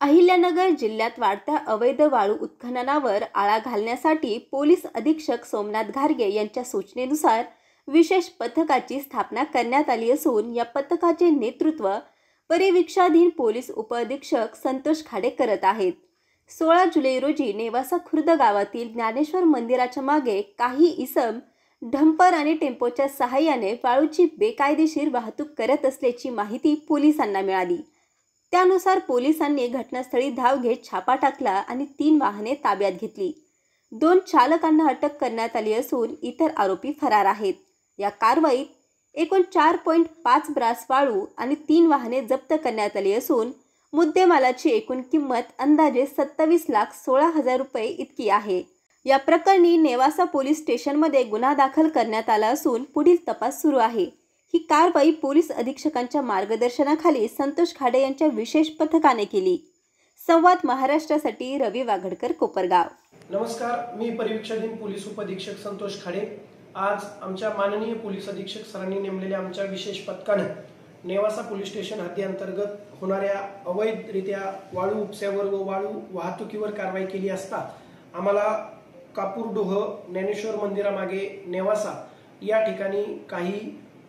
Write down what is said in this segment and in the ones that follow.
अहिल्यानगर जिल्ह्यात वाढत्या अवैध वाळू उत्खननावर आळा घालण्यासाठी पोलीस अधीक्षक सोमनाथ घारगे यांच्या सूचनेनुसार विशेष पथकाची स्थापना करण्यात आली असून या पथकाचे नेतृत्व परिवीक्षाधीन पोलीस उपअधीक्षक संतोष खाडे करत आहेत। 16 जुलै रोजी नेवासा खुर्द गावातील ज्ञानेश्वर मंदिराच्या मागे काही इसम डंपर आणि टेम्पोच्या सहाय्याने वाळूची बेकायदेशीर वाहतूक करत असल्याची माहिती पोलिसांना मिळाली। त्यानुसार पोलिसांनी घटनास्थळी धाव घेत छापा टाकला आणि 3 वाहने ताब्यात घेतली। 2 चालकांना अटक करण्यात आली असून इतर आरोपी फरार आहेत। या कारवाईत एकूण 4.5 ब्रास वाळू आणि 3 वाहने जप्त करण्यात आली असून मुद्देमालाची एकूण किंमत अंदाजे 27,16,000 रुपये इतकी आहे। या प्रकरणी नेवासा पोलीस स्टेशनमध्ये गुन्हा दाखल करण्यात आला असून पुढील तपास सुरू आहे। ही कारवाई पोलीस अधीक्षकांच्या मार्गदर्शनाखाली संतोष खाडे यांच्या विशेष पथकाने केली। संवाद महाराष्ट्रासाठी रवी वाघडकर, कोपरगाव। नमस्कार, मी परिवीक्षाधीन पोलीस उपअधीक्षक संतोष खाडे। आज आमच्या माननीय पोलीस अधीक्षक सरांनी नेमलेल्या आमच्या विशेष पथकाने नेवासा पोलीस स्टेशन हद्दीअंतर्गत होणाऱ्या अवैधरित्या वाळू उपस्यावर व वाळू वाहतुकीवर कारवाई केली असता आम्हाला कापूरडोह ज्ञानेश्वर मंदिरामागे नेवासा या ठिकाणी काही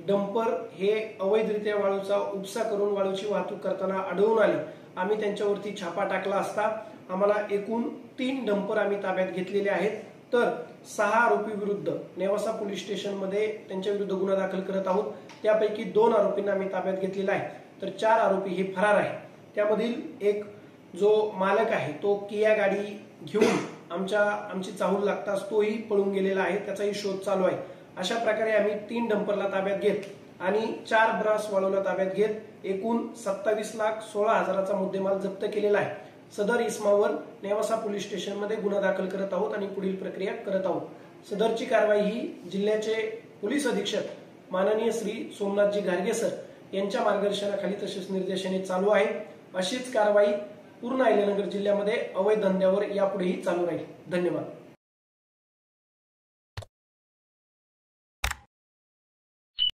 डंपर हे अवैधरित्या वाळूचा उपसा करून वाळूची वाहतूक करताना आढळून आले। आम्ही त्यांच्यावरती छापा टाकला असता आम्हाला एकूण 3 डंपर आम्ही ताब्यात घेतलेले आहेत। तर 6 आरोपी विरुद्ध नेवासा पोलीस स्टेशन मध्ये त्यांच्या विरुद्ध गुन्हा दाखल करत आहोत। त्यापैकी 2 आरोपींना आम्ही ताब्यात घेतलेला आहे, तर 4 आरोपी हे फरार आहे। त्यामधील एक जो मालक आहे तो किया गाडी घेऊन आमची चाहूल लागताच तोही पळून गेलेला आहे, त्याचाही शोध चालू आहे। अशा प्रकारे आम्ही 3 डंपरला ताब्यात घेत आणि 4 ब्रास वाळूला ताब्यात घेत एकूण 27,16,000चा मुद्देमाल जप्त केलेला आहे। सदर इसमावर नेवासा पोलीस स्टेशन मध्ये गुन्हा दाखल करत आहोत आणि पुढील प्रक्रिया करत आहोत। सदरची कारवाई ही जिल्ह्याचे पोलीस अधीक्षक माननीय श्री सोमनाथजी घारगे सर यांच्या मार्गदर्शनाखाली तसेच निर्देशाने चालू आहे। अशीच कारवाई पूर्ण अहिल्यानगर जिल्ह्यामध्ये अवैध धंद्यावर यापुढेही चालू राहील। धन्यवाद।